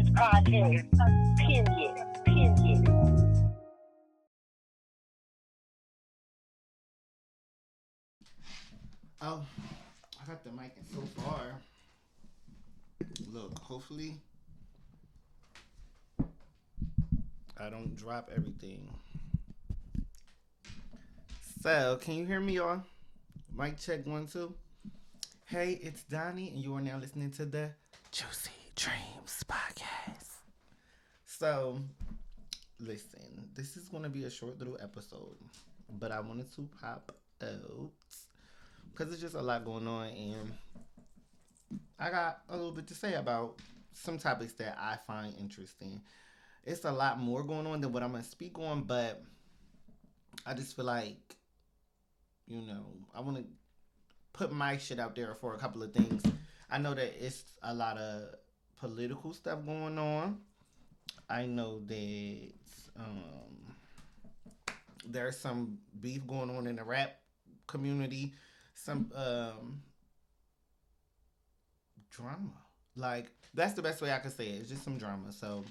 this podcast. Period. Period. Oh, I got the mic in so far. Look, hopefully I don't drop everything. So, can you hear me, y'all? Mic check 1 2. Hey, it's Donnie, and you are now listening to the Juicy Dreams podcast. So, listen, this is going to be a short little episode, but I wanted to pop out because there's just a lot going on, and I got a little bit to say about some topics that I find interesting. It's a lot more going on than what I'm going to speak on, but I just feel like, I want to put my shit out there for a couple of things. I know that it's a lot of political stuff going on. I know that there's some beef going on in the rap community, some drama. Like, that's the best way I could say it. It's just some drama. So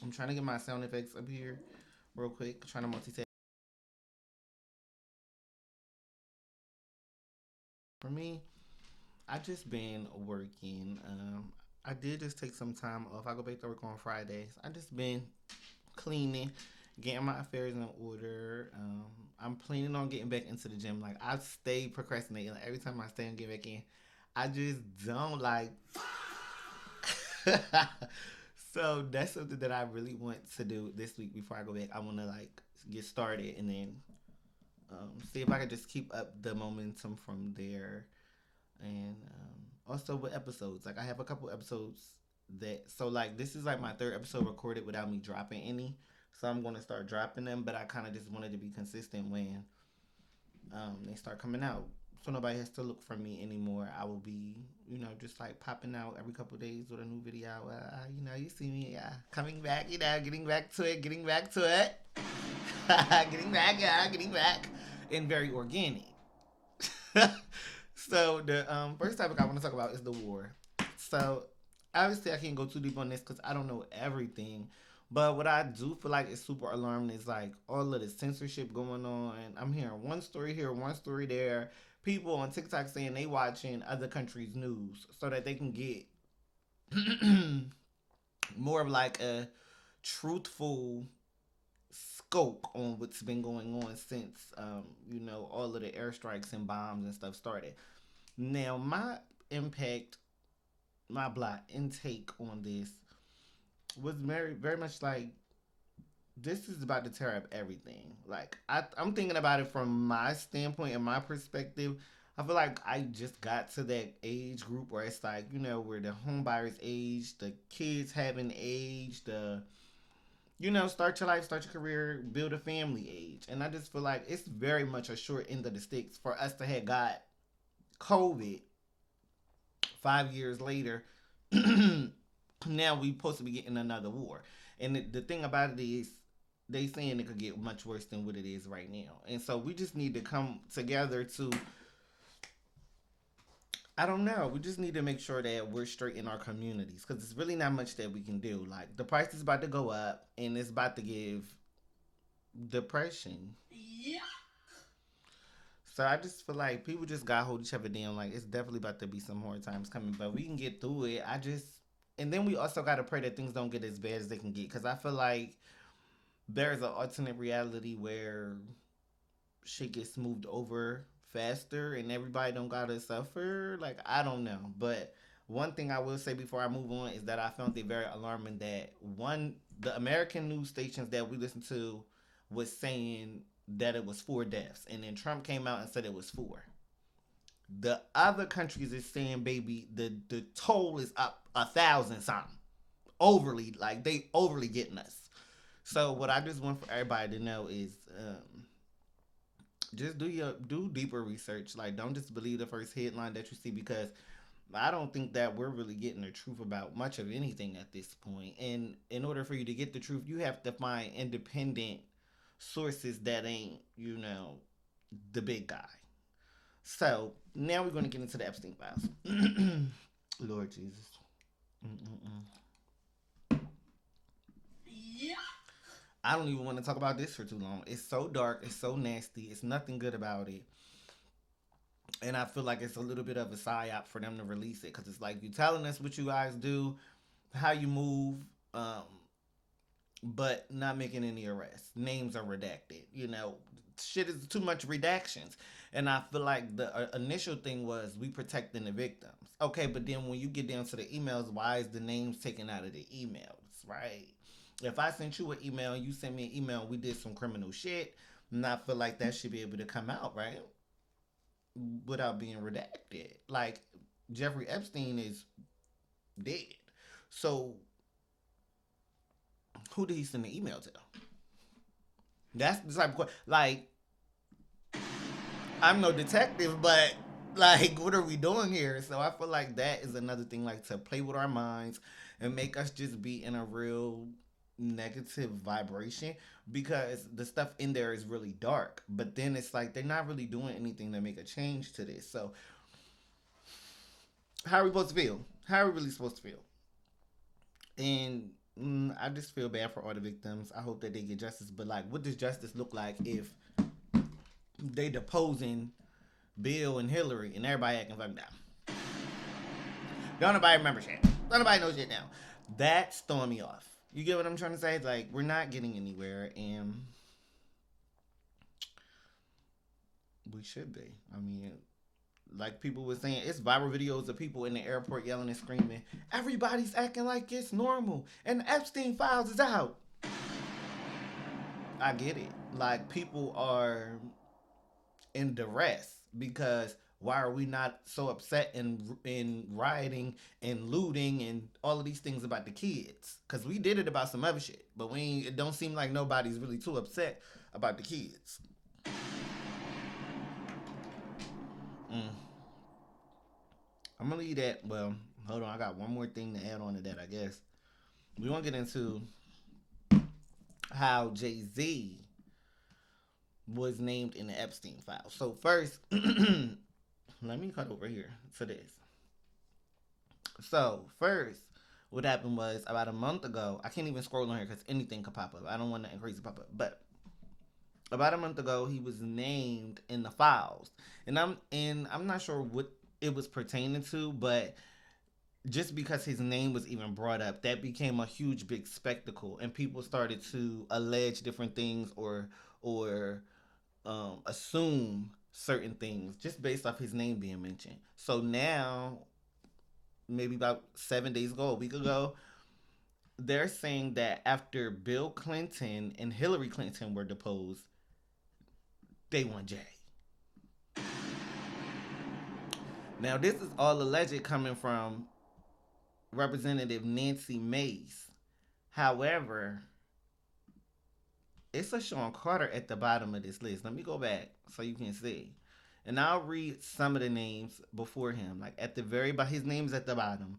I'm trying to get my sound effects up here real quick. Trying to multitask. For me, I just been working. I did just take some time off. I go back to work on Fridays. I just been cleaning, getting my affairs in order. I'm planning on getting back into the gym. Like, I stay procrastinating. Like, every time I stay and get back in, I just don't like. So that's something that I really want to do this week before I go back. I want to like get started and then see if I can just keep up the momentum from there. And also with episodes, like I have a couple episodes that so like this is like my third episode recorded without me dropping any. So I'm gonna start dropping them, but I kind of just wanted to be consistent when they start coming out. So nobody has to look for me anymore. I will be, just like popping out every couple of days with a new video. You see me, coming back, getting back to it, getting back to it, getting back, and very organic. So the first topic I want to talk about is the war. So obviously I can't go too deep on this because I don't know everything. But what I do feel like is super alarming is like all of the censorship going on. I'm hearing one story here, one story there. People on TikTok saying they watching other countries' news so that they can get more of like a truthful scope on what's been going on since all of the airstrikes and bombs and stuff started. Now my impact, my black intake on this was very very much like this is about to tear up everything. Like I'm thinking about it from my standpoint and my perspective. I feel like I just got to that age group where it's like, where the home buyers age, the kids having age, the start your life, start your career, build a family age. And I just feel like it's very much a short end of the sticks for us to have got COVID 5 years later. Now we supposed to be getting another war. And the thing about it is they saying it could get much worse than what it is right now. And so we just need to come together to I don't know. We just need to make sure that we're straight in our communities because it's really not much that we can do. Like the price is about to go up and it's about to give depression. Yeah. So I just feel like people just gotta hold each other down. Like it's definitely about to be some hard times coming, but we can get through it. And then we also gotta pray that things don't get as bad as they can get because I feel like there's an alternate reality where shit gets moved over faster and everybody don't gotta suffer. Like I don't know, but one thing I will say before I move on is that I found it very alarming that the American news stations that we listen to was saying that it was 4 deaths, and then Trump came out and said it was 4. The other countries is saying, baby, the toll is up 1,000 something. Overly, like they overly getting us. So what I just want for everybody to know is just do deeper research. Like don't just believe the first headline that you see because I don't think that we're really getting the truth about much of anything at this point. And in order for you to get the truth, you have to find independent sources that ain't, the big guy. So now we're going to get into the Epstein files. Lord Jesus. Mm-mm-mm. I don't even want to talk about this for too long. It's so dark. It's so nasty. It's nothing good about it. And I feel like it's a little bit of a psyop for them to release it because it's like you telling us what you guys do, how you move, um, but not making any arrests. Names are redacted. Shit is too much redactions. And I feel like the initial thing was we protecting the victims. Okay, but then when you get down to the emails, why is the names taken out of the emails, right? If I sent you an email and you sent me an email and we did some criminal shit, and I feel like that should be able to come out, right? Without being redacted. Like Jeffrey Epstein is dead. So who did he send the email to? That's the type of question. Like, I'm no detective, but like, what are we doing here? So I feel like that is another thing, like to play with our minds and make us just be in a real negative vibration because the stuff in there is really dark. But then it's like they're not really doing anything to make a change to this. So how are we supposed to feel? How are we really supposed to feel? And I just feel bad for all the victims. I hope that they get justice. But like, what does justice look like if they deposing Bill and Hillary and everybody acting fucking down? Don't nobody remember shit. Don't nobody know shit now. That's throwing me off. You get what I'm trying to say? Like, we're not getting anywhere, and we should be. I mean, like people were saying, it's viral videos of people in the airport yelling and screaming, everybody's acting like it's normal, and the Epstein files is out. I get it. Like, people are in duress because why are we not so upset and rioting and looting and all of these things about the kids? Because we did it about some other shit, but it don't seem like nobody's really too upset about the kids. Mm. I'm gonna leave that. Well, hold on, I got one more thing to add on to that. I guess we want to get into how Jay Z was named in the Epstein file. So first, let me cut over here to this. So first, what happened was about a month ago. I can't even scroll on here because anything could pop up. I don't want nothing crazy pop up. But about a month ago, he was named in the files, and I'm not sure what it was pertaining to, but just because his name was even brought up, that became a huge big spectacle, and people started to allege different things or assume certain things just based off his name being mentioned. So now, maybe about 7 days ago, a week ago, they're saying that after Bill Clinton and Hillary Clinton were deposed, they want Jay. Now, this is all alleged coming from Representative Nancy Mace. However, it's a Sean Carter at the bottom of this list. Let me go back so you can see. And I'll read some of the names before him. Like at the very bottom, his name's at the bottom.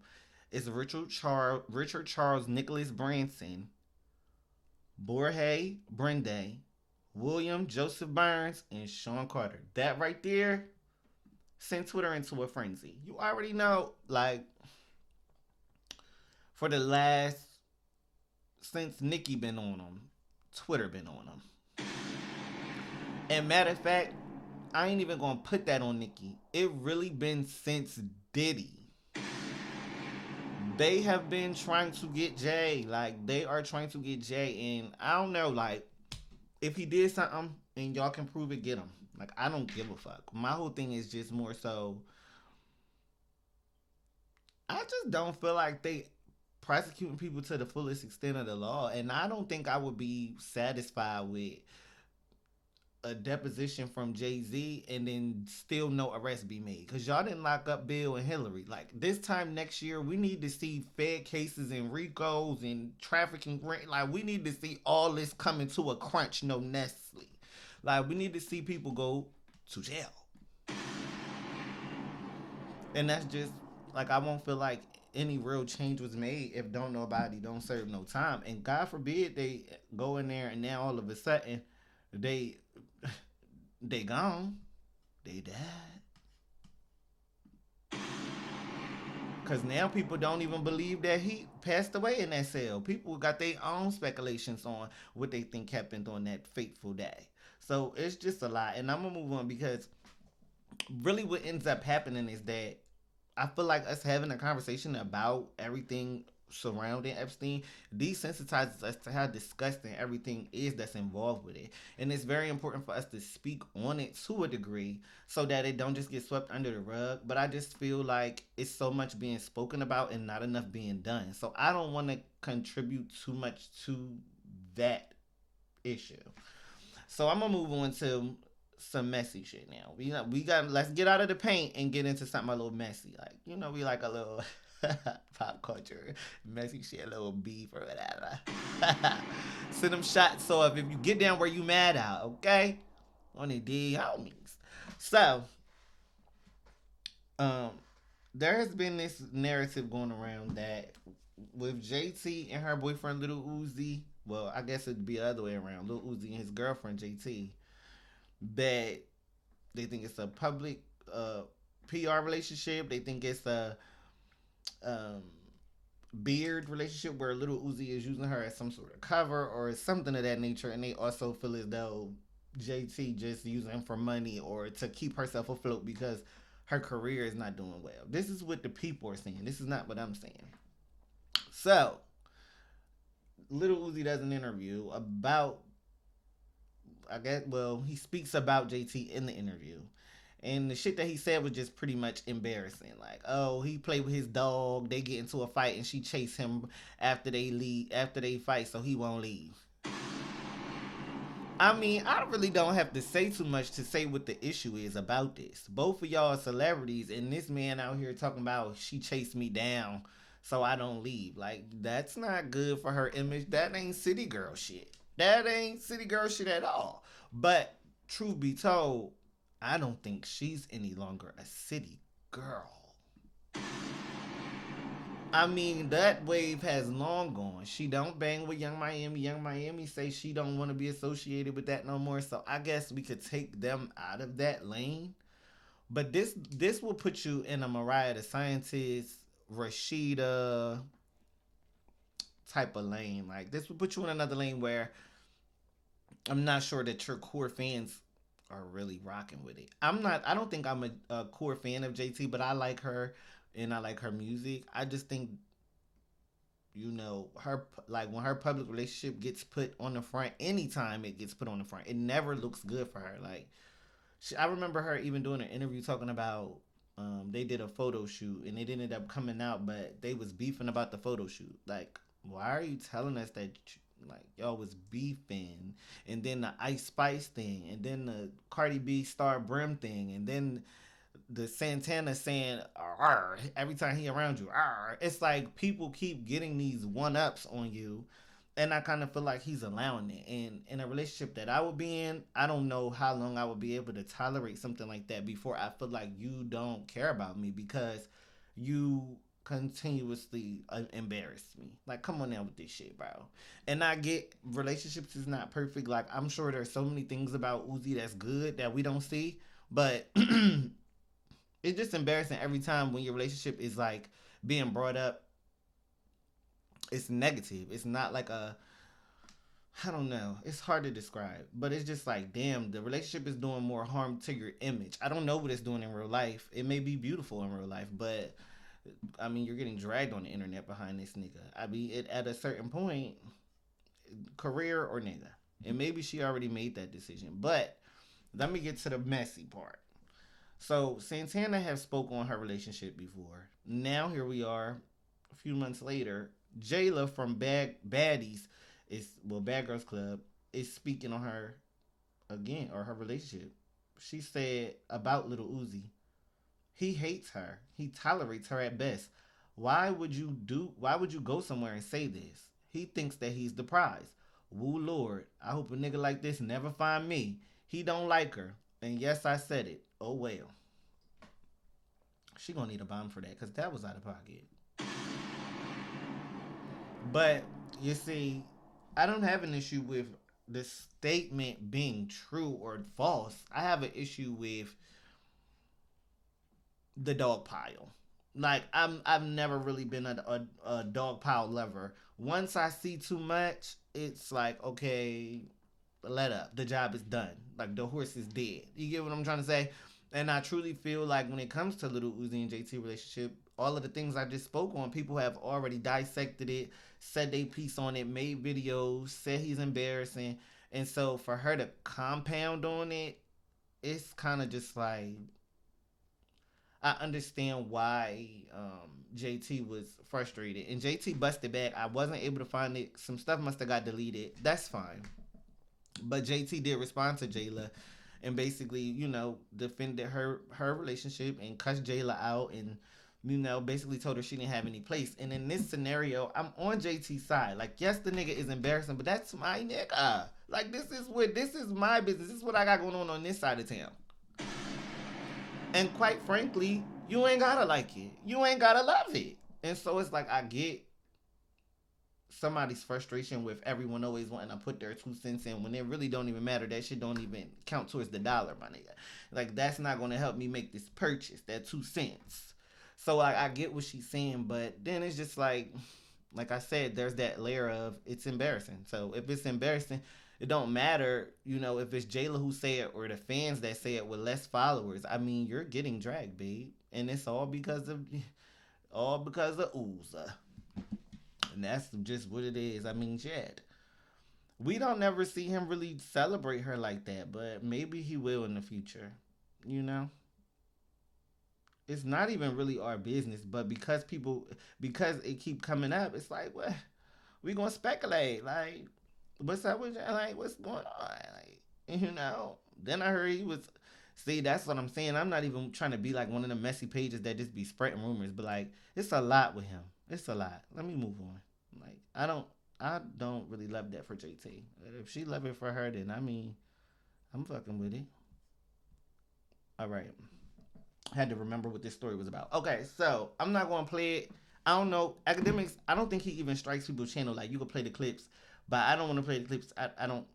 It's Richard Charles Nicholas Branson, Borge Brende, William Joseph Burns, and Sean Carter. That right there sent Twitter into a frenzy. You already know, like, for the last, since Nicki been on them, Twitter been on them. And matter of fact, I ain't even gonna put that on Nicki. It really been since Diddy. They have been trying to get Jay. Like, they are trying to get Jay. And I don't know, like, if he did something and y'all can prove it, get him. Like, I don't give a fuck. My whole thing is just more so, I just don't feel like they prosecuting people to the fullest extent of the law. And I don't think I would be satisfied with a deposition from Jay Z and then still no arrest be made because y'all didn't lock up Bill and Hillary. Like this time next year, we need to see Fed cases and RICOs and trafficking. Like we need to see all this coming to a crunch. No Nestle. Like we need to see people go to jail, and that's just like I won't feel like any real change was made if don't nobody don't serve no time. And God forbid they go in there and now all of a sudden they they gone. They died. Because now people don't even believe that he passed away in that cell. People got their own speculations on what they think happened on that fateful day. So it's just a lot. And I'm going to move on because really what ends up happening is that I feel like us having a conversation about everything surrounding Epstein desensitizes us to how disgusting everything is that's involved with it. And it's very important for us to speak on it to a degree so that it don't just get swept under the rug. But I just feel like it's so much being spoken about and not enough being done. So I don't want to contribute too much to that issue. So I'm gonna move on to some messy shit now. We got let's get out of the paint and get into something a little messy. Like we like a little pop culture messy shit, a little beef or whatever. Send them shots off if you get down where you mad out, okay? On the D homies. So, um, there has been this narrative going around that with JT and her boyfriend Little Uzi, well, I guess it'd be the other way around. Little Uzi and his girlfriend JT, that they think it's a public PR relationship. They think it's a um, beard relationship where Little Uzi is using her as some sort of cover or something of that nature. And they also feel as though JT just using him for money or to keep herself afloat because her career is not doing well. This is what the people are saying. This is not what I'm saying. So, Little Uzi does an interview about, I guess, well, he speaks about JT in the interview. And the shit that he said was just pretty much embarrassing. Like, oh, he played with his dog. They get into a fight, and she chased him after they leave, after they fight, so he won't leave. I mean, I really don't have to say too much to say what the issue is about this. Both of y'all are celebrities, and this man out here talking about she chased me down so I don't leave. Like, that's not good for her image. That ain't city girl shit. That ain't city girl shit at all. But truth be told, I don't think she's any longer a city girl. I mean, that wave has long gone. She don't bang with Young Miami. Young Miami say she don't want to be associated with that no more. So I guess we could take them out of that lane. But this will put you in a Mariah the Scientist, Rashida type of lane. Like this will put you in another lane where I'm not sure that your core fans are really rocking with it. I'm not. I don't think I'm a core fan of JT, but I like her and I like her music. I just think her like when her public relationship gets put on the front. Anytime it gets put on the front, it never looks good for her. Like I remember her even doing an interview talking about they did a photo shoot and it ended up coming out, but they was beefing about the photo shoot. Like, why are you telling us that like y'all was beefing? And then the Ice Spice thing, and then the Cardi B Star Brim thing, and then the Santana saying "Arr," every time he around you. Arr. It's like people keep getting these one ups on you, and I kind of feel like he's allowing it. And in a relationship that I would be in, I don't know how long I would be able to tolerate something like that before I feel like you don't care about me because you continuously embarrass me. Like, come on now with this shit, bro. And I get relationships is not perfect. Like, I'm sure there's so many things about Uzi that's good that we don't see, but it's just embarrassing every time when your relationship is like being brought up. It's negative. It's not like a, I don't know. It's hard to describe, but it's just like, damn, the relationship is doing more harm to your image. I don't know what it's doing in real life. It may be beautiful in real life, but I mean, you're getting dragged on the internet behind this nigga. I mean, at a certain point, career or nigga, and maybe she already made that decision. But let me get to the messy part. So Santana has spoke on her relationship before. Now here we are, a few months later. Jayla from Baddies Bad Girls Club is speaking on her again or her relationship. She said about Little Uzi, he hates her. He tolerates her at best. Why would you go somewhere and say this? He thinks that he's the prize. Woo Lord, I hope a nigga like this never find me. He don't like her. And yes, I said it. Oh well. She gonna need a bomb for that because that was out of pocket. But you see, I don't have an issue with the statement being true or false. I have an issue with the dog pile. Like I've never really been a dog pile lover. Once I see too much, it's like, okay, let up. The job is done. Like the horse is dead. You get what I'm trying to say? And I truly feel like when it comes to Little Uzi and JT relationship, all of the things I just spoke on, people have already dissected it, said they piece on it, made videos, said he's embarrassing. And so for her to compound on it, it's kind of just like I understand why JT was frustrated. And JT busted back. I wasn't able to find it. Some stuff must have got deleted. That's fine. But JT did respond to Jayla and basically, defended her relationship and cussed Jayla out and basically told her she didn't have any place. And in this scenario, I'm on JT's side. Like, yes, the nigga is embarrassing, but that's my nigga. Like, this is my business. This is what I got going on this side of town. And quite frankly, you ain't gotta like it. You ain't gotta love it. And so it's like I get somebody's frustration with everyone always wanting to put their 2 cents in when it really don't even matter. That shit don't even count towards the dollar, my nigga. Like that's not gonna help me make this purchase, that 2 cents. So I get what she's saying, but then it's just like I said, there's that layer of it's embarrassing. So if it's embarrassing, it don't matter, if it's Jayla who say it or the fans that say it with less followers. I mean, you're getting dragged, babe, and it's all because of Uza. And that's just what it is. I mean, Jed. We don't never see him really celebrate her like that, but maybe he will in the future. You know? It's not even really our business, but because it keep coming up, it's like, what? We gonna speculate. Like, what's up with you? Like, what's going on? Like, Then I heard he was. See, that's what I'm saying. I'm not even trying to be like one of the messy pages that just be spreading rumors, but like, it's a lot with him. It's a lot. Let me move on. Like, I don't really love that for JT. If she love it for her, then I mean, I'm fucking with it. All right. Had to remember what this story was about. Okay, so I'm not gonna play it. I don't know. Academics, I don't think he even strikes people's channel. Like you can play the clips, but I don't want to play the clips. I don't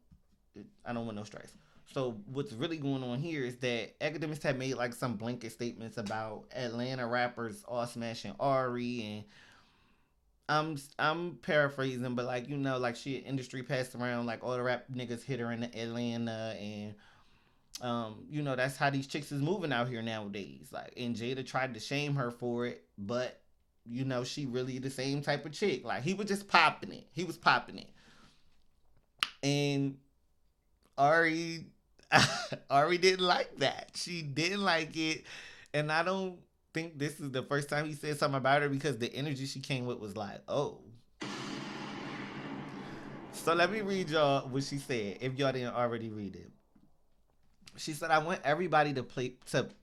want no strikes. So what's really going on here is that academics have made like some blanket statements about Atlanta rappers all smashing Ari and I'm paraphrasing, but like shit industry passed around like all the rap niggas hit her in Atlanta and that's how these chicks is moving out here nowadays. Like, and Jada tried to shame her for it, but she really the same type of chick. Like, he was just popping it. He was popping it, and Ari, Ari didn't like that. She didn't like it, and I don't think this is the first time he said something about her because the energy she came with was like, oh. So let me read y'all what she said if y'all didn't already read it. She said, I want everybody to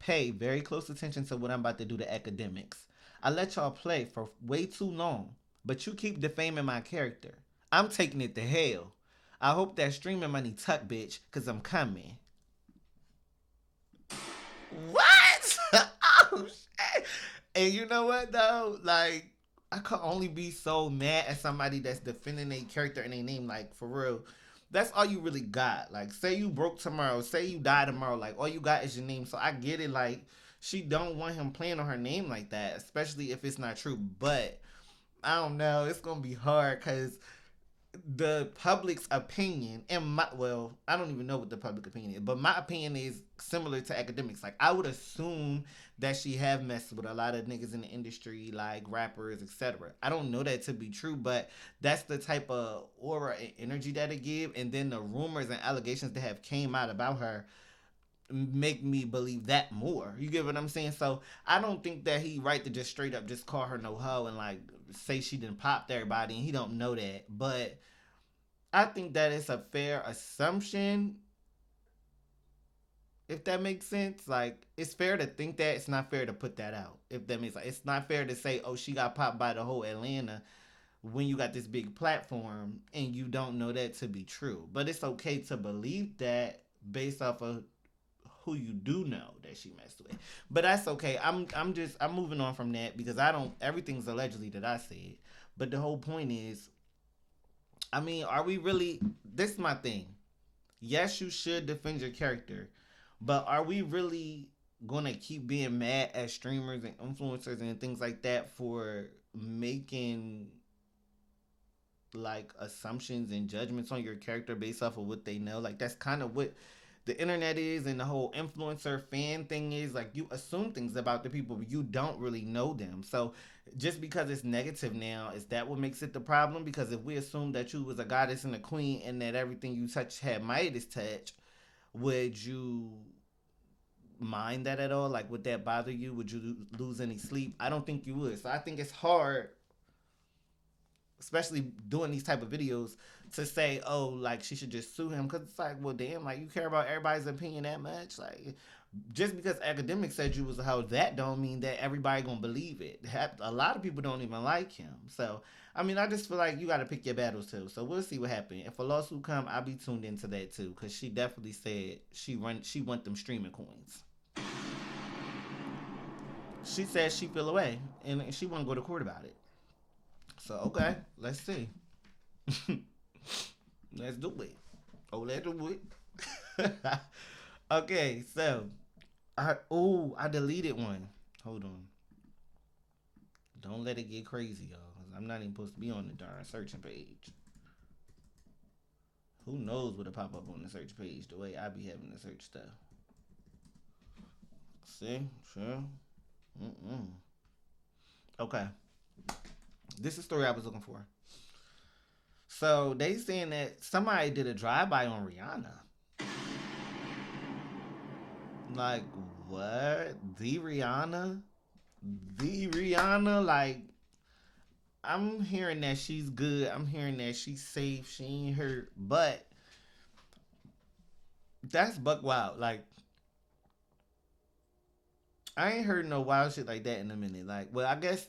pay very close attention to what I'm about to do to academics. I let y'all play for way too long, but you keep defaming my character. I'm taking it to hell. I hope that streaming money tuck, bitch, because I'm coming. What? Oh, shit. And you know what, though? Like, I could only be so mad at somebody that's defending their character and their name, like, for real. That's all you really got. Like, say you broke tomorrow, say you die tomorrow, like all you got is your name. So I get it, like she don't want him playing on her name like that, especially if it's not true. But I don't know, it's gonna be hard because the public's opinion and I don't even know what the public opinion is, but my opinion is similar to academics. Like I would assume that she have messed with a lot of niggas in the industry, like rappers, etc. I don't know that to be true, but that's the type of aura and energy that it give. And then the rumors and allegations that have came out about her make me believe that more. You get what I'm saying? So I don't think that he right to just straight up just call her no hoe and like say she didn't pop everybody and he don't know that. But I think that it's a fair assumption, if that makes sense. Like it's fair to think that, it's not fair to put that out. If that makes sense. It's not fair to say, oh, she got popped by the whole Atlanta when you got this big platform and you don't know that to be true. But it's okay to believe that based off of who you do know that she messed with. But that's okay. I'm moving on from that because I don't everything's allegedly that I said. But the whole point is, I mean, are we really this is my thing. Yes, you should defend your character, but are we really gonna keep being mad at streamers and influencers and things like that for making like assumptions and judgments on your character based off of what they know. Like that's kind of what the internet is, and the whole influencer fan thing is. Like you assume things about the people, but you don't really know them. So just because it's negative now, is that what makes it the problem? Because if we assume that you was a goddess and a queen and that everything you touch had Midas touch, would you mind that at all? Like would that bother you? Would you lose any sleep? I don't think you would. So I think it's hard, especially doing these type of videos, to say, oh, like she should just sue him, because it's like, well, damn, like you care about everybody's opinion that much? Like just because Akademiks said you was a hoe, that don't mean that everybody gonna believe it. A lot of people don't even like him. So I mean, I just feel like you got to pick your battles too. So we'll see what happens. If a lawsuit come, I'll be tuned into that too, because she definitely said she want them streaming coins. She said she feel away and she want to go to court about it. So okay, let's see. Let's do it. Oh, let's do it. Okay, so I deleted one. Hold on. Don't let it get crazy, y'all. 'Cause I'm not even supposed to be on the darn searching page. Who knows what'll pop up on the search page the way I be having to search stuff. See? Sure. Mm-mm. Okay. This is the story I was looking for. So they saying that somebody did a drive-by on Rihanna. Like, what? The Rihanna? The Rihanna? Like, I'm hearing that she's good. I'm hearing that she's safe. She ain't hurt. But that's buck wild. Like, I ain't heard no wild shit like that in a minute. Like, well, I guess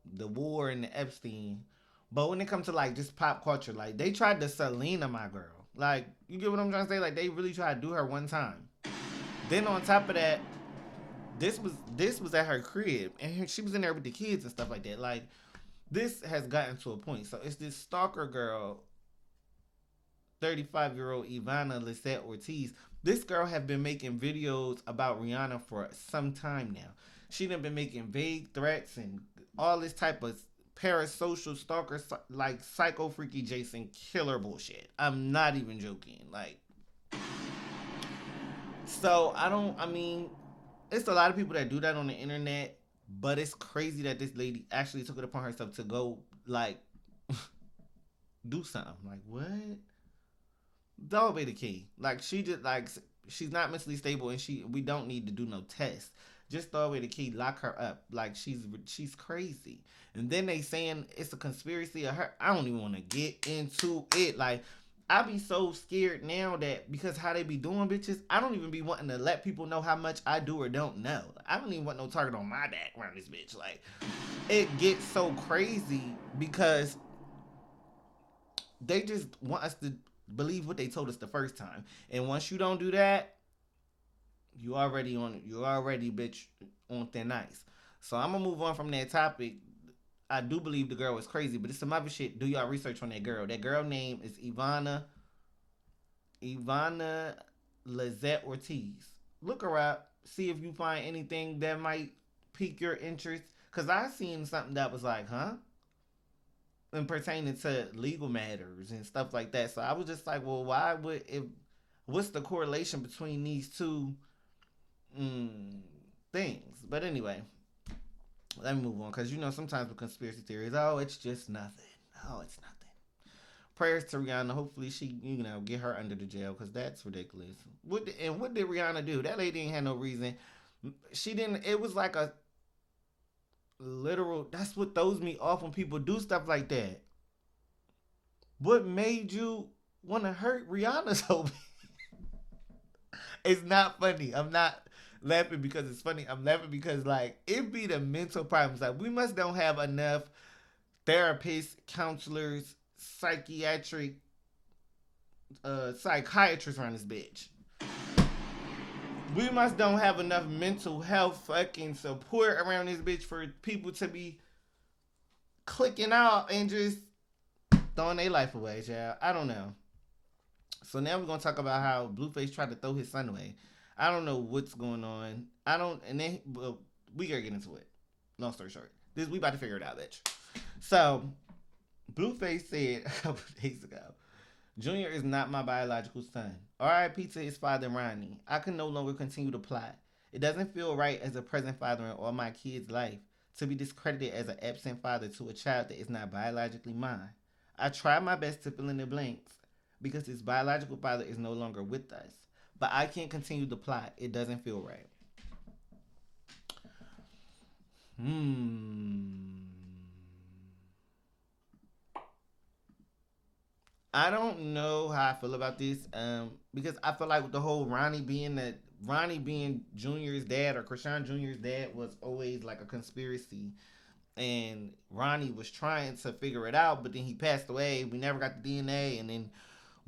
the war and the Epstein. But when it comes to like just pop culture, like they tried to Selena my girl. Like, you get what I'm trying to say? Like they really tried to do her one time. Then on top of that, this was at her crib, and she was in there with the kids and stuff like that. Like this has gotten to a point. So it's this stalker girl, 35-year-old Ivanna Ortiz. This girl have been making videos about Rihanna for some time now. She done been making vague threats and all this type of parasocial stalker, like psycho freaky Jason killer bullshit. I'm not even joking. Like, so I mean, it's a lot of people that do that on the internet, but it's crazy that this lady actually took it upon herself to go like do something. Like what? Don't be the key. Like she just like she's not mentally stable, and we don't need to do no test. Just throw away the key, lock her up. Like she's crazy. And then they saying it's a conspiracy of her. I don't even want to get into it. Like I be so scared now that because how they be doing bitches, I don't even be wanting to let people know how much I do or don't know. I don't even want no target on my back around this bitch. Like it gets so crazy because they just want us to believe what they told us the first time. And once you don't do that, you already bitch on thin ice. So I'm gonna move on from that topic. I do believe the girl was crazy, but it's some other shit. Do y'all research on that girl? That girl name is Ivanna Ortiz. Look her up. See if you find anything that might pique your interest. Cause I seen something that was like, huh? And pertaining to legal matters and stuff like that. So I was just like, well, what's the correlation between these two things? But anyway, let me move on, because sometimes with conspiracy theories, oh, it's just nothing. Oh, it's nothing. Prayers to Rihanna. Hopefully she, get her under the jail, because that's ridiculous. What did Rihanna do? That lady ain't had no reason. She didn't. It was like a literal. That's what throws me off when people do stuff like that. What made you want to hurt Rihanna so bad? It's not funny. I'm not laughing because it's funny. I'm laughing because like it be the mental problems. Like we must don't have enough therapists, counselors, psychiatrists around this bitch. We must don't have enough mental health fucking support around this bitch for people to be clicking out and just throwing their life away, child. I don't know. So now we're gonna talk about how Blueface tried to throw his son away. I don't know what's going on. I don't, and then well, we gotta get into it. Long story short, this we about to figure it out, bitch. So Blueface said a couple days ago, Junior is not my biological son. R.I.P. to his father, Ronnie. I can no longer continue to plot. It doesn't feel right as a present father in all my kids' life to be discredited as an absent father to a child that is not biologically mine. I try my best to fill in the blanks because his biological father is no longer with us. But I can't continue the plot. It doesn't feel right. Hmm. I don't know how I feel about this. Because I feel like with the whole Ronnie being Junior's dad or Chrisean Junior's dad was always like a conspiracy, and Ronnie was trying to figure it out, but then he passed away. We never got the DNA, and then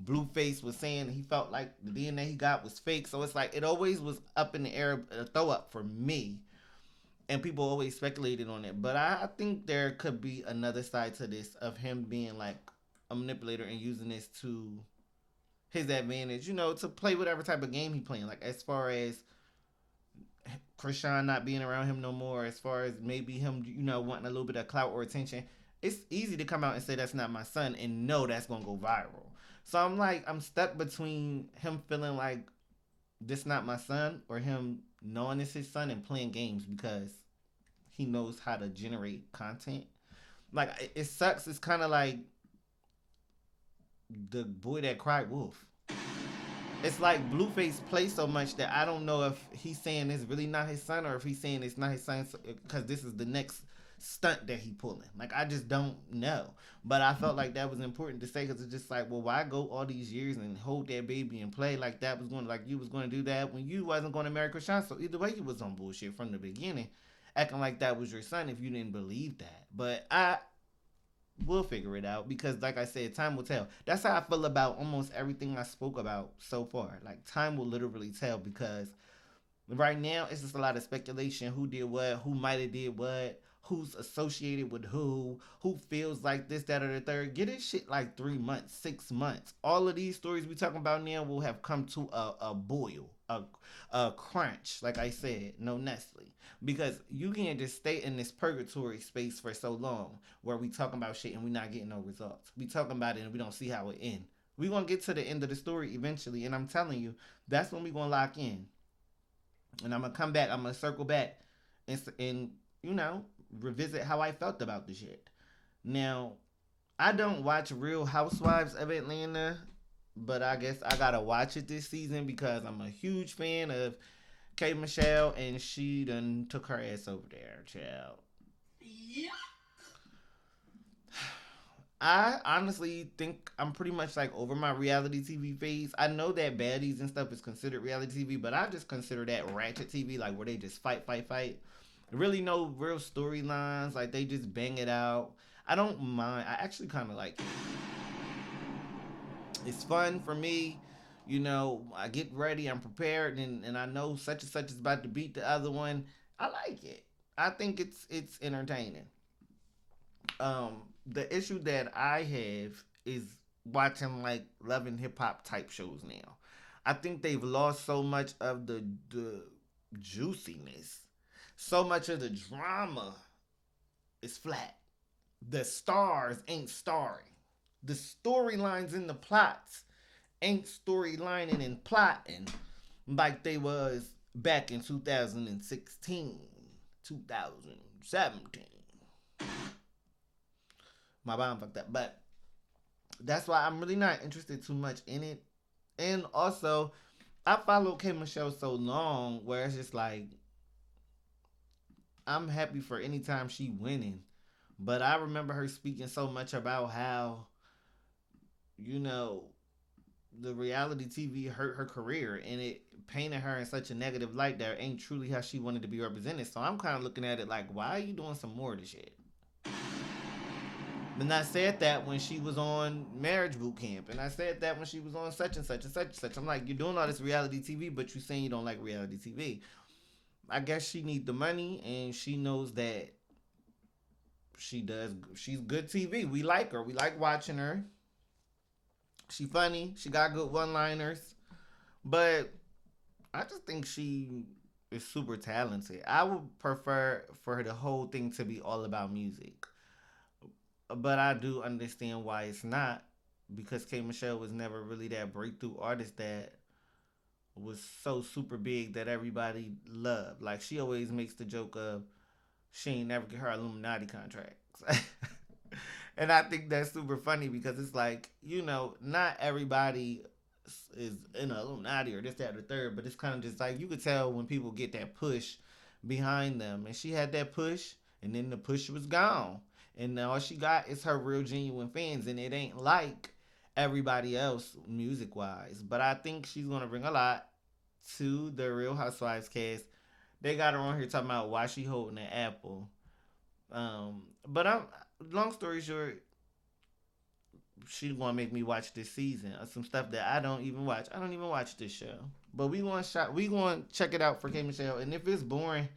Blueface was saying he felt like the DNA he got was fake. So it's like it always was up in the air, a throw up for me, and people always speculated on it. But I think there could be another side to this of him being like a manipulator and using this to his advantage, to play whatever type of game he playing. Like as far as Chrisean not being around him no more, as far as maybe him, wanting a little bit of clout or attention, it's easy to come out and say that's not my son and know that's gonna go viral. So I'm like, I'm stuck between him feeling like this not my son or him knowing it's his son and playing games because he knows how to generate content. Like it sucks. It's kind of like the boy that cried wolf. It's like Blueface plays so much that I don't know if he's saying it's really not his son or if he's saying it's not his son because this is the next stunt that he pulling. Like I just don't know. But I felt like that was important to say because it's just like, well, why go all these years and hold that baby and play like that was going to, like you was going to do that when you wasn't going to marry Chrisean. So either way, you was on bullshit from the beginning, acting like that was your son if you didn't believe that. But we'll figure it out because, like I said, time will tell. That's how I feel about almost everything I spoke about so far. Like, time will literally tell because right now it's just a lot of speculation. Who did what? Who might have did what? Who's associated with who? Who feels like this, that, or the third? Get this shit like 3 months, 6 months. All of these stories we talking about now will have come to a boil, a crunch. Like I said, no Nestle, because you can't just stay in this purgatory space for so long where we talking about shit and we not getting no results. We talking about it and we don't see how it end. We gonna get to the end of the story eventually, and I'm telling you, that's when we gonna lock in. And I'm gonna come back. I'm gonna circle back and revisit how I felt about the shit. Now, I don't watch Real Housewives of Atlanta, but I guess I gotta watch it this season because I'm a huge fan of K Michelle, and she done took her ass over there, child. Yeah. I honestly think I'm pretty much like over my reality TV phase. I know that baddies and stuff is considered reality TV, but I just consider that ratchet TV, like where they just fight, fight, fight. Really no real storylines, like they just bang it out. I don't mind. I actually kind of like it. It's fun for me. I get ready, I'm prepared, and I know such and such is about to beat the other one. I like it. I think it's entertaining. The issue that I have is watching like love and hip hop type shows now. I think they've lost so much of the juiciness. So much of the drama is flat. The stars ain't starring. The storylines in the plots ain't storylining and plotting like they was back in 2016, 2017. My bomb fucked up, but that's why I'm really not interested too much in it. And also, I followed K Michelle so long where it's just like I'm happy for any time she winning. But I remember her speaking so much about how, you know, the reality TV hurt her career and it painted her in such a negative light that ain't truly how she wanted to be represented. So I'm kind of looking at it like, why are you doing some more of this shit? And I said that when she was on Marriage Boot Camp, and I said that when she was on such and such and such and such. I'm like, you're doing all this reality TV, but you saying you don't like reality TV. I guess she need the money, and she knows that she does. She's good TV. We like her. We like watching her. She funny. She got good one-liners, but I just think she is super talented. I would prefer for the whole thing to be all about music, but I do understand why it's not, because K Michelle was never really that breakthrough artist that was so super big that everybody loved. Like she always makes the joke of she ain't never get her Illuminati contracts. And I think that's super funny because it's like, not everybody is in an Illuminati or this, that, or the third, but it's kind of just like you could tell when people get that push behind them. And she had that push, and then the push was gone. And now all she got is her real genuine fans, and it ain't like everybody else music wise. But I think she's gonna bring a lot to the Real Housewives cast. They got her on here talking about why she holding an apple. But I'm long story short, she's gonna make me watch this season of some stuff that I don't even watch. I don't even watch this show. But we gonna check it out for K Michelle. And if it's boring,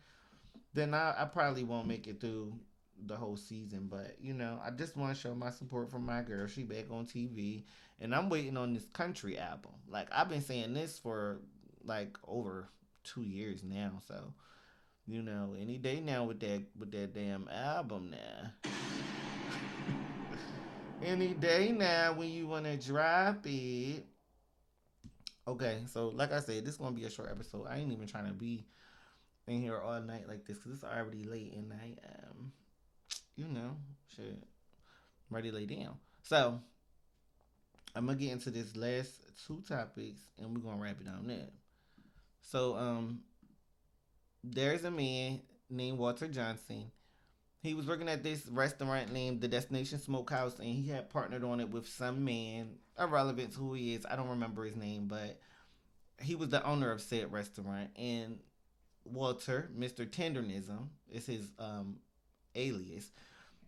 then I probably won't make it through the whole season. But I just want to show my support for my girl. She back on TV, and I'm waiting on this country album. Like I've been saying this for like over 2 years now. So any day now with that damn album now. Any day now when you wanna drop it. Okay, so like I said, this is gonna be a short episode. I ain't even trying to be in here all night like this because it's already late and you know, shit, I'm ready to lay down. So I'm gonna get into this last two topics and we're gonna wrap it on there. So there's a man named Walter Johnson. He was working at this restaurant named the Destination Smokehouse, and he had partnered on it with some man, irrelevant to who he is. I don't remember his name, but he was the owner of said restaurant. And Walter, Mr. Tendernism, is his alias.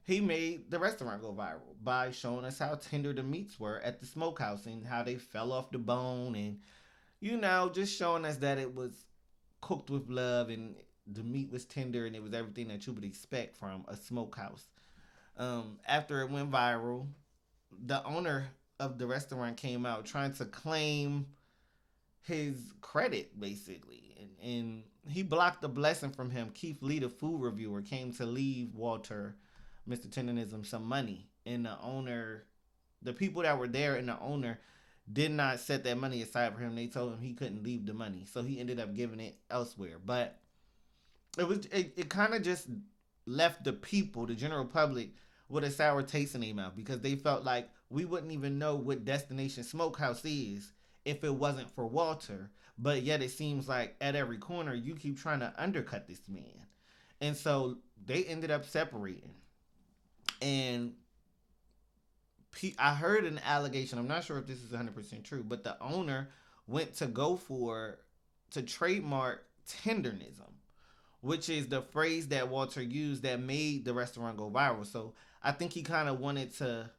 He made the restaurant go viral by showing us how tender the meats were at the smokehouse and how they fell off the bone, and just showing us that it was cooked with love and the meat was tender and it was everything that you would expect from a smokehouse. After it went viral, the owner of the restaurant came out trying to claim his credit basically, and he blocked a blessing from him. Keith Lee, the food reviewer, came to leave Walter, Mr. Tenderism, some money, and the people that were there and the owner did not set that money aside for him. They told him he couldn't leave the money, so he ended up giving it elsewhere. But it kind of just left the people, the general public, with a sour taste in their mouth because they felt like we wouldn't even know what Destination Smokehouse is if it wasn't for Walter. But yet it seems like at every corner you keep trying to undercut this man, and so they ended up separating. And I heard an allegation. I'm not sure if this is 100% true, but the owner went to go to trademark tendernism, which is the phrase that Walter used that made the restaurant go viral. So I think he kind of wanted to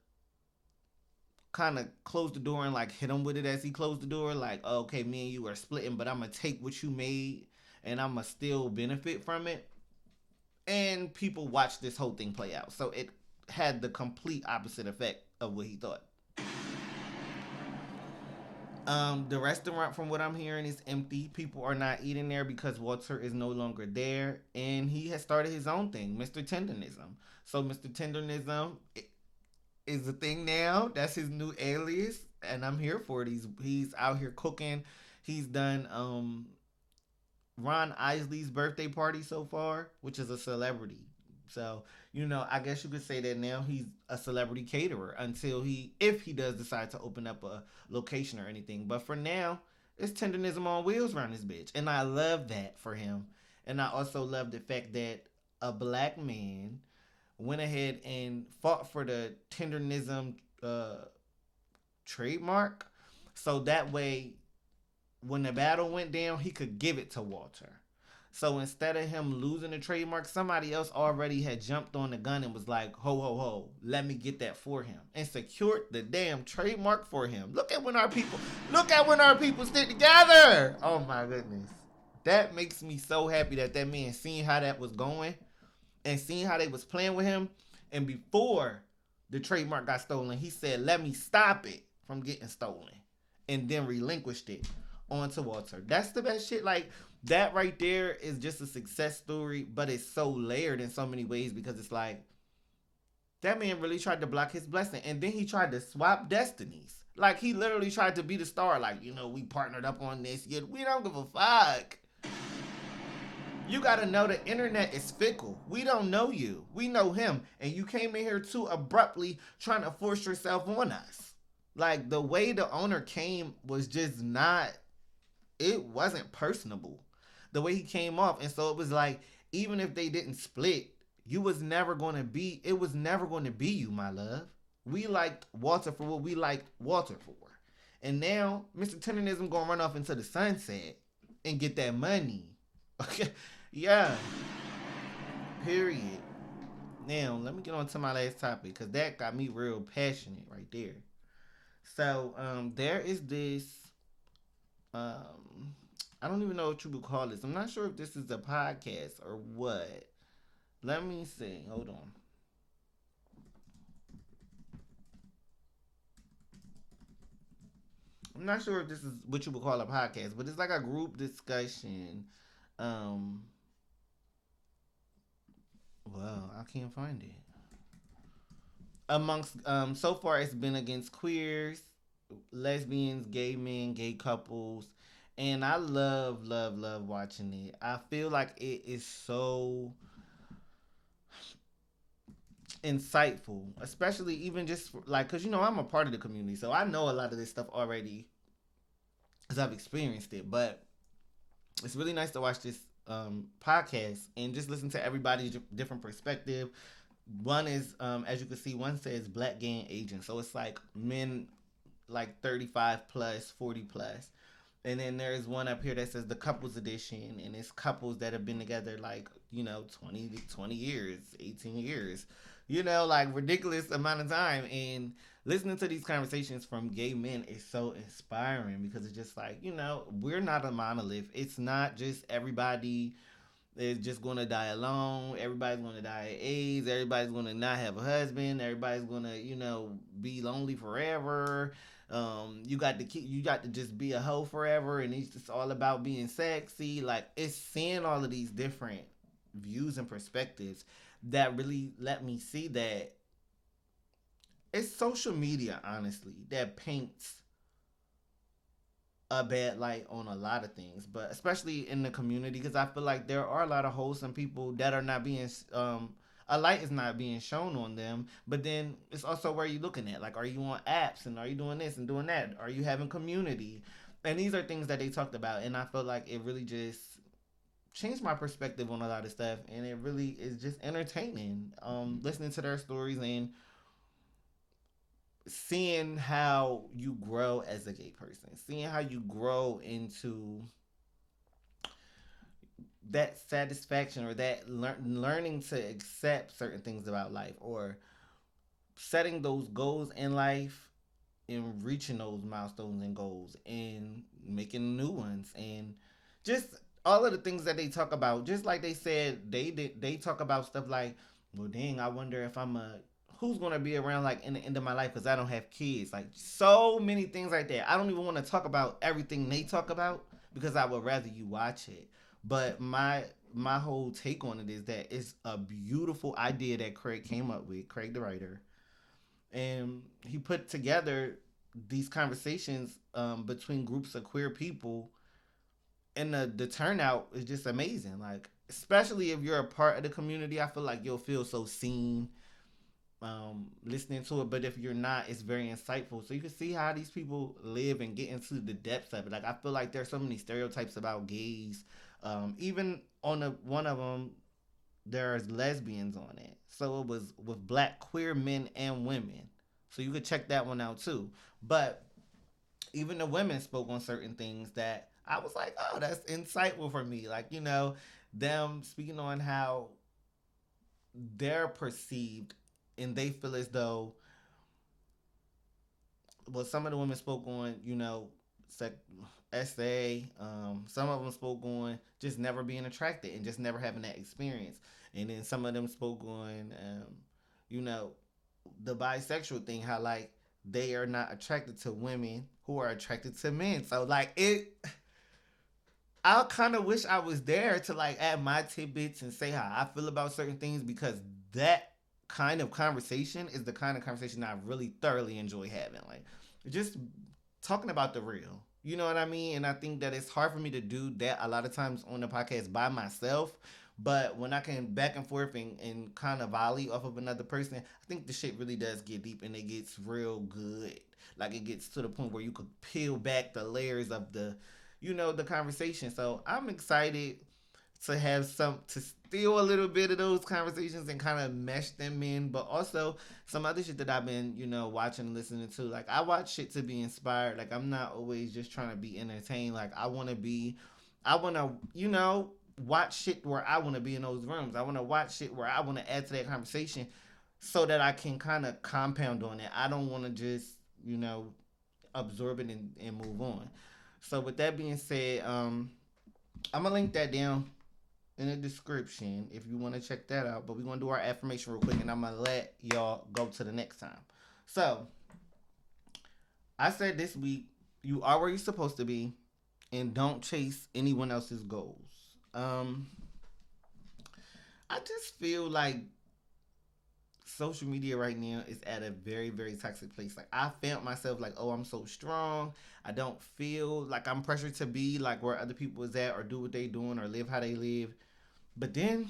kind of close the door and like hit him with it as he closed the door. Like, oh, okay, me and you are splitting, but I'm going to take what you made and I'm going to still benefit from it. And people watched this whole thing play out. So it had the complete opposite effect of what he thought. The restaurant, from what I'm hearing, is empty. People are not eating there because Walter is no longer there, and he has started his own thing, Mr. Tendernism. So Mr. Tendernism is a thing now. That's his new alias, and I'm here for it. He's out here cooking. He's done Ron Isley's birthday party so far, which is a celebrity. So, I guess you could say that now he's a celebrity caterer if he does decide to open up a location or anything. But for now, it's tendernism on wheels around this bitch. And I love that for him. And I also love the fact that a black man went ahead and fought for the tendernism trademark. So that way, when the battle went down, he could give it to Walter. So instead of him losing the trademark, somebody else already had jumped on the gun and was like, ho, ho, ho, let me get that for him. And secured the damn trademark for him. Look at when our people stick together. Oh my goodness. That makes me so happy that man seeing how that was going and seeing how they was playing with him. And before the trademark got stolen, he said, let me stop it from getting stolen. And then relinquished it. onto Walter. That's the best shit. Like that right there is just a success story, but it's so layered in so many ways because it's like that man really tried to block his blessing, and then he tried to swap destinies. Like he literally tried to be the star. Like we partnered up on this. Yet we don't give a fuck. You gotta know the internet is fickle. We don't know you. We know him. And you came in here too abruptly trying to force yourself on us. Like the way the owner came was just not, it wasn't personable. The way he came off. And so it was like, even if they didn't split, you was never gonna be, it was never gonna be you, my love. We liked Walter for what we liked Walter for. And now Mr. Tendernism gonna run off into the sunset and get that money. Okay. Yeah. Period. Now, let me get on to my last topic because that got me real passionate right there. So, there is this. Um, I don't even know what you would call this. I'm not sure if this is a podcast or what. Let me see. Hold on. I'm not sure if this is what you would call a podcast, but it's like a group discussion. Um, well, I can't find it. Amongst so far it's been against queers, lesbians, gay men, gay couples, and I love watching it. I feel like it is so insightful, especially even just like because I'm a part of the community, so I know a lot of this stuff already because I've experienced it. But it's really nice to watch this podcast and just listen to everybody's different perspective. One is, as you can see, one says black gang agent, so it's like men like 35 plus, 40 plus. And then there's one up here that says the couples edition, and it's couples that have been together like 20 years, 18 years, like ridiculous amount of time. And listening to these conversations from gay men is so inspiring because it's just like we're not a monolith. It's not just everybody is just going to die alone. Everybody's going to die of AIDS. Everybody's going to not have a husband. Everybody's going to, be lonely forever. You got to just be a hoe forever, and it's just all about being sexy. Like it's seeing all of these different views and perspectives that really let me see that it's social media, honestly, that paints a bad light on a lot of things, but especially in the community because I feel like there are a lot of wholesome people that are not being a light is not being shown on them. But then it's also where you're looking at, like, are you on apps and are you doing this and doing that? Are you having community? And these are things that they talked about, and I feel like it really just changed my perspective on a lot of stuff, and it really is just entertaining. Listening to their stories and seeing how you grow as a gay person, seeing how you grow into that satisfaction or that learning to accept certain things about life or setting those goals in life and reaching those milestones and goals and making new ones and just all of the things that they talk about. Just like they said, they talk about stuff like, well, dang, I wonder if I'm a who's gonna be around like in the end of my life because I don't have kids. Like so many things like that. I don't even want to talk about everything they talk about because I would rather you watch it. But my whole take on it is that it's a beautiful idea that Craig came up with, Craig the writer, and he put together these conversations between groups of queer people, and the turnout is just amazing. Like especially if you're a part of the community, I feel like you'll feel so seen listening to it. But if you're not, it's very insightful. So you can see how these people live and get into the depths of it. Like I feel like there's so many stereotypes about gays. Even on one of them, there's lesbians on it. So it was with black queer men and women. So you could check that one out too. But even the women spoke on certain things that I was like, oh, that's insightful for me. Like, them speaking on how they're perceived and they feel as though, well, some of the women spoke on, sex, SA. Some of them spoke on just never being attracted and just never having that experience. And then some of them spoke on, you know, the bisexual thing, how like they are not attracted to women who are attracted to men. So like I kind of wish I was there to like add my tidbits and say how I feel about certain things, because that kind of conversation is the kind of conversation I really thoroughly enjoy having. Like just talking about the real. You know what I mean? And I think that it's hard for me to do that a lot of times on the podcast by myself. But when I can back and forth and kind of volley off of another person, I think the shit really does get deep and it gets real good. Like it gets to the point where you could peel back the layers of the conversation. So I'm excited to have some to steal a little bit of those conversations and kind of mesh them in, but also some other shit that I've been, watching and listening to. Like I watch shit to be inspired. Like I'm not always just trying to be entertained. Like I want to, watch shit where I want to be in those rooms. I want to watch shit where I want to add to that conversation so that I can kind of compound on it. I don't want to just, absorb it and move on. So with that being said, I'm gonna link that down in the description if you want to check that out. But we're gonna do our affirmation real quick, and I'm gonna let y'all go to the next time. So I said this week, you are where you're supposed to be, and don't chase anyone else's goals. I just feel like social media right now is at a very, very toxic place. Like I felt myself like, oh, I'm so strong. I don't feel like I'm pressured to be like where other people is at or do what they doing or live how they live. But then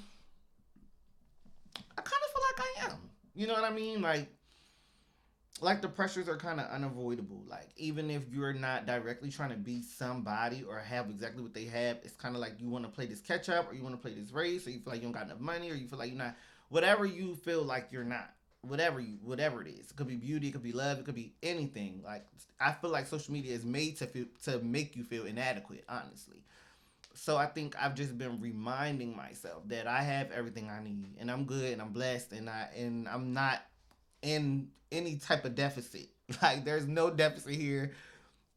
I kind of feel like I am. You know what I mean? Like the pressures are kind of unavoidable. Like even if you're not directly trying to be somebody or have exactly what they have, it's kind of like you want to play this catch up or you want to play this race, or you feel like you don't got enough money, or you feel like you're not whatever you feel like you're not. Whatever it is. It could be beauty, it could be love, it could be anything. Like I feel like social media is made to make you feel inadequate, honestly. So I think I've just been reminding myself that I have everything I need and I'm good and I'm blessed and I'm not in any type of deficit. Like there's no deficit here.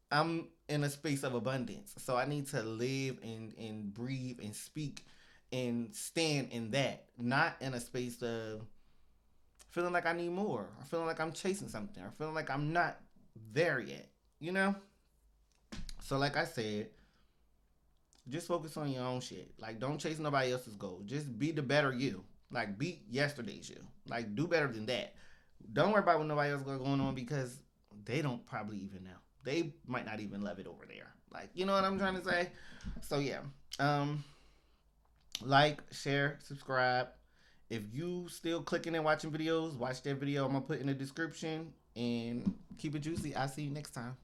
I'm in a space of abundance. So I need to live and breathe and speak and stand in that. Not in a space of feeling like I need more, or feeling like I'm chasing something, or feeling like I'm not there yet, So like I said, just focus on your own shit. Like don't chase nobody else's goal. Just be the better you. Like beat yesterday's you. Like do better than that. Don't worry about what nobody else got going on, because they don't probably even know. They might not even love it over there. Like, you know what I'm trying to say? So yeah. Like, share, subscribe. If you still clicking and watching videos, watch that video I'm gonna put in the description, and keep it juicy. I'll see you next time.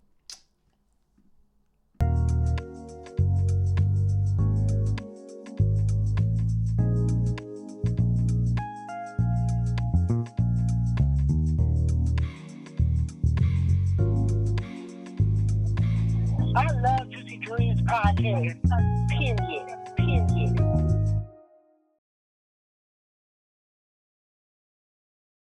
I love Juicy Dreams podcast. Period. Period.